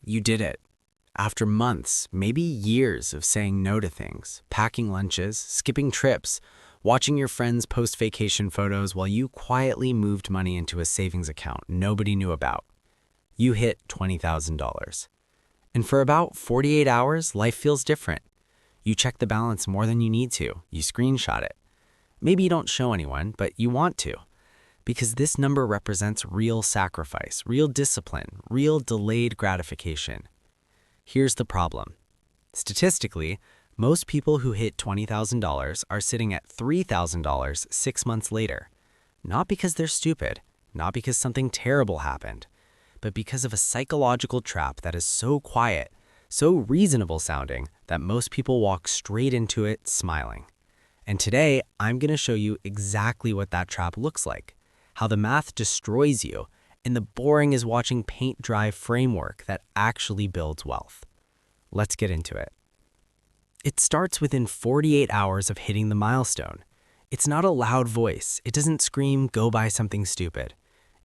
You did it. After months, maybe years of saying no to things, packing lunches, skipping trips, watching your friends post vacation photos while you quietly moved money into a savings account nobody knew about, you hit $20,000. And for about 48 hours, life feels different. You check the balance more than you need to. You screenshot it. Maybe you don't show anyone, but you want to. Because this number represents real sacrifice, real discipline, real delayed gratification. Here's the problem. Statistically, most people who hit $20,000 are sitting at $3,000 6 months later. Not because they're stupid, not because something terrible happened, but because of a psychological trap that is so quiet, so reasonable sounding that most people walk straight into it smiling. And today, I'm going to show you exactly what that trap looks like, how the math destroys you, and the boring is watching paint dry framework that actually builds wealth. Let's get into it. It starts within 48 hours of hitting the milestone. It's not a loud voice. It doesn't scream, "Go buy something stupid."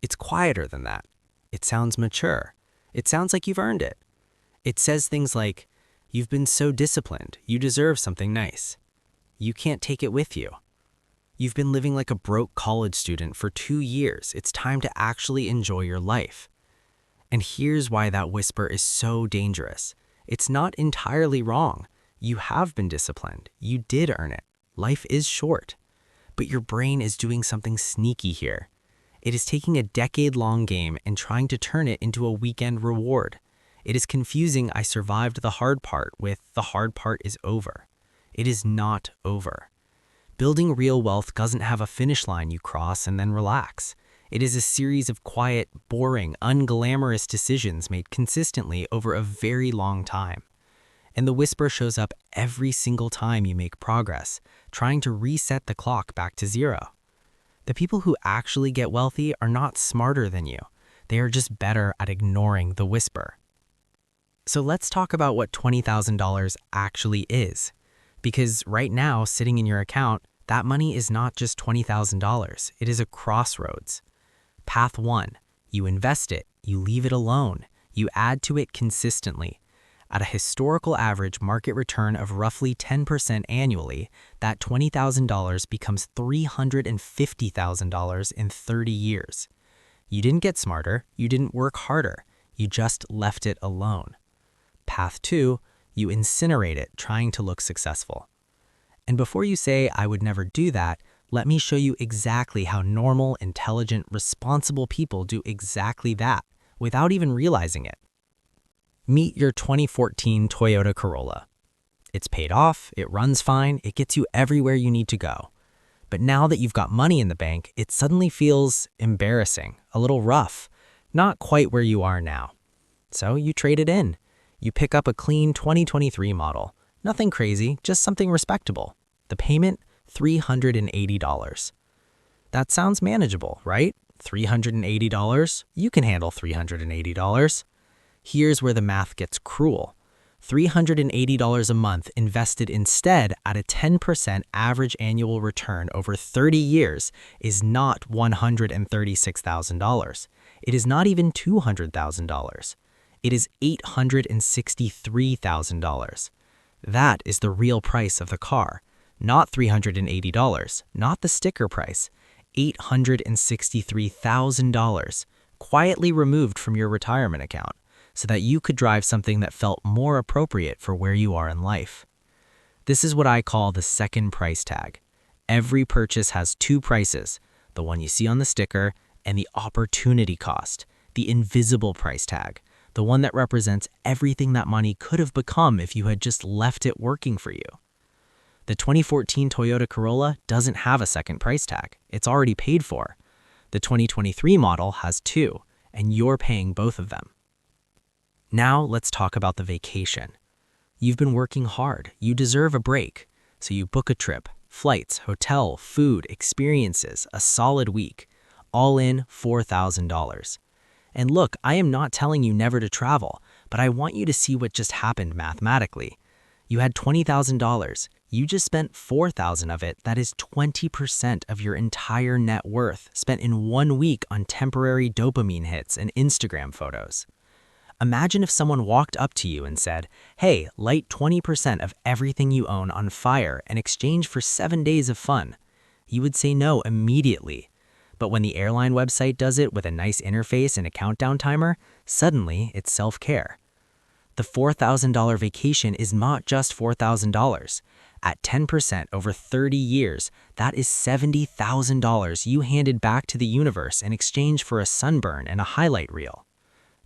It's quieter than that. It sounds mature. It sounds like you've earned it. It says things like, "You've been so disciplined. You deserve something nice. You can't take it with you. You've been living like a broke college student for 2 years. It's time to actually enjoy your life." And here's why that whisper is so dangerous. It's not entirely wrong. You have been disciplined. You did earn it. Life is short. But your brain is doing something sneaky here. It is taking a decade-long game and trying to turn it into a weekend reward. It is confusing "I survived the hard part" with "the hard part is over." It is not over. Building real wealth doesn't have a finish line you cross and then relax. It is a series of quiet, boring, unglamorous decisions made consistently over a very long time. And the whisper shows up every single time you make progress, trying to reset the clock back to zero. The people who actually get wealthy are not smarter than you. They are just better at ignoring the whisper. So let's talk about what $20,000 actually is. Because right now, sitting in your account, that money is not just $20,000. It is a crossroads. Path 1, you invest it, you leave it alone, you add to it consistently. At a historical average market return of roughly 10% annually, that $20,000 becomes $350,000 in 30 years. You didn't get smarter, you didn't work harder, you just left it alone. Path 2, you incinerate it, trying to look successful. And before you say, "I would never do that," let me show you exactly how normal, intelligent, responsible people do exactly that without even realizing it. Meet your 2014 Toyota Corolla. It's paid off, it runs fine, it gets you everywhere you need to go. But now that you've got money in the bank, it suddenly feels embarrassing, a little rough, not quite where you are now. So you trade it in. You pick up a clean 2023 model. Nothing crazy, just something respectable. The payment, $380. That sounds manageable, right? $380? You can handle $380. Here's where the math gets cruel. $380 a month invested instead at a 10% average annual return over 30 years is not $136,000. It is not even $200,000. It is $863,000. That is the real price of the car, not $380, not the sticker price, $863,000, quietly removed from your retirement account so that you could drive something that felt more appropriate for where you are in life. This is what I call the second price tag. Every purchase has two prices, the one you see on the sticker and the opportunity cost, the invisible price tag, the one that represents everything that money could have become if you had just left it working for you. The 2014 Toyota Corolla doesn't have a second price tag. It's already paid for. The 2023 model has two, and you're paying both of them. Now let's talk about the vacation. You've been working hard. You deserve a break. So you book a trip, flights, hotel, food, experiences, a solid week, all in $4,000. And look, I am not telling you never to travel, but I want you to see what just happened mathematically. You had $20,000. You just spent $4,000 of it. That is 20% of your entire net worth spent in 1 week on temporary dopamine hits and Instagram photos. Imagine if someone walked up to you and said, "Hey, light 20% of everything you own on fire in exchange for 7 days of fun." You would say no immediately. But when the airline website does it with a nice interface and a countdown timer, suddenly it's self-care. The $4,000 vacation is not just $4,000. At 10% over 30 years, that is $70,000 you handed back to the universe in exchange for a sunburn and a highlight reel.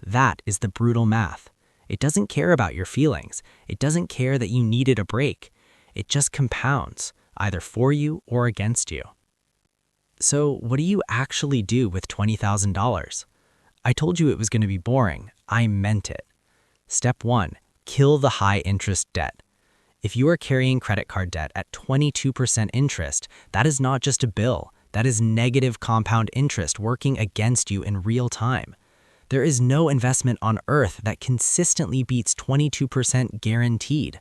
That is the brutal math. It doesn't care about your feelings. It doesn't care that you needed a break. It just compounds, either for you or against you. So, what do you actually do with $20,000? I told you it was going to be boring. I meant it. Step 1. Kill the high-interest debt. If you are carrying credit card debt at 22% interest, that is not just a bill. That is negative compound interest working against you in real time. There is no investment on earth that consistently beats 22% guaranteed.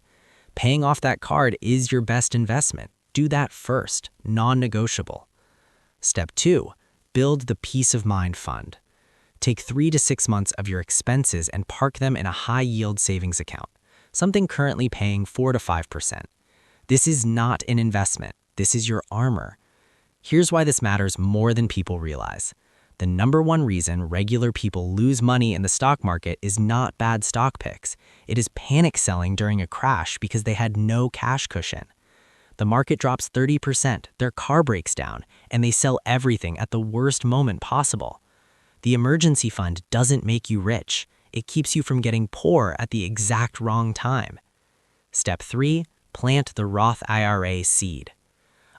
Paying off that card is your best investment. Do that first, non-negotiable. Step 2. Build the peace of mind fund. Take 3 to 6 months of your expenses and park them in a high-yield savings account, something currently paying 4 to 5%. This is not an investment. This is your armor. Here's why this matters more than people realize. The number one reason regular people lose money in the stock market is not bad stock picks. It is panic selling during a crash because they had no cash cushion. The market drops 30%, their car breaks down, and they sell everything at the worst moment possible. The emergency fund doesn't make you rich. It keeps you from getting poor at the exact wrong time. Step 3. Plant the Roth IRA seed.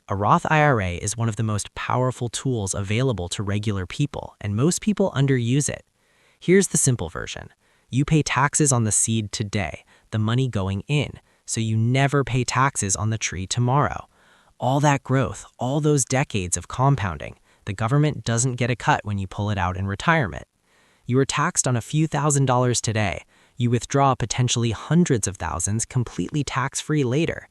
A Roth IRA is one of the most powerful tools available to regular people, and most people underuse it. Here's the simple version. You pay taxes on the seed today, the money going in, so you never pay taxes on the tree tomorrow. All that growth, all those decades of compounding, the government doesn't get a cut when you pull it out in retirement. You are taxed on a few $1,000s today. You withdraw potentially hundreds of thousands completely tax-free later.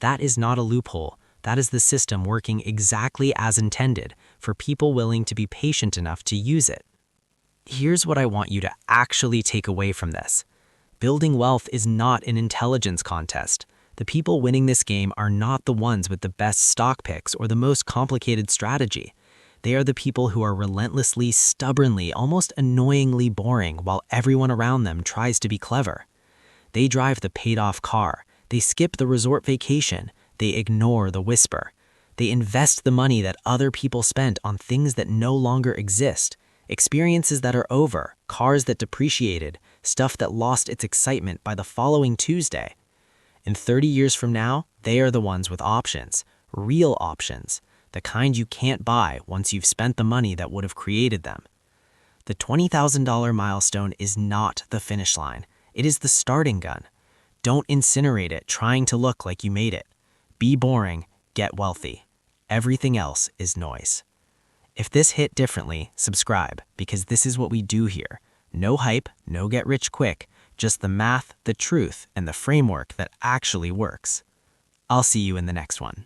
That is not a loophole. That is the system working exactly as intended for people willing to be patient enough to use it. Here's what I want you to actually take away from this. Building wealth is not an intelligence contest. The people winning this game are not the ones with the best stock picks or the most complicated strategy. They are the people who are relentlessly, stubbornly, almost annoyingly boring while everyone around them tries to be clever. They drive the paid-off car. They skip the resort vacation. They ignore the whisper. They invest the money that other people spent on things that no longer exist, experiences that are over, cars that depreciated, stuff that lost its excitement by the following Tuesday. In 30 years from now, they are the ones with options, real options, the kind you can't buy once you've spent the money that would have created them. The $20,000 milestone is not the finish line. It is the starting gun. Don't incinerate it trying to look like you made it. Be boring, get wealthy. Everything else is noise. If this hit differently, subscribe, because this is what we do here. No hype, no get rich quick, just the math, the truth, and the framework that actually works. I'll see you in the next one.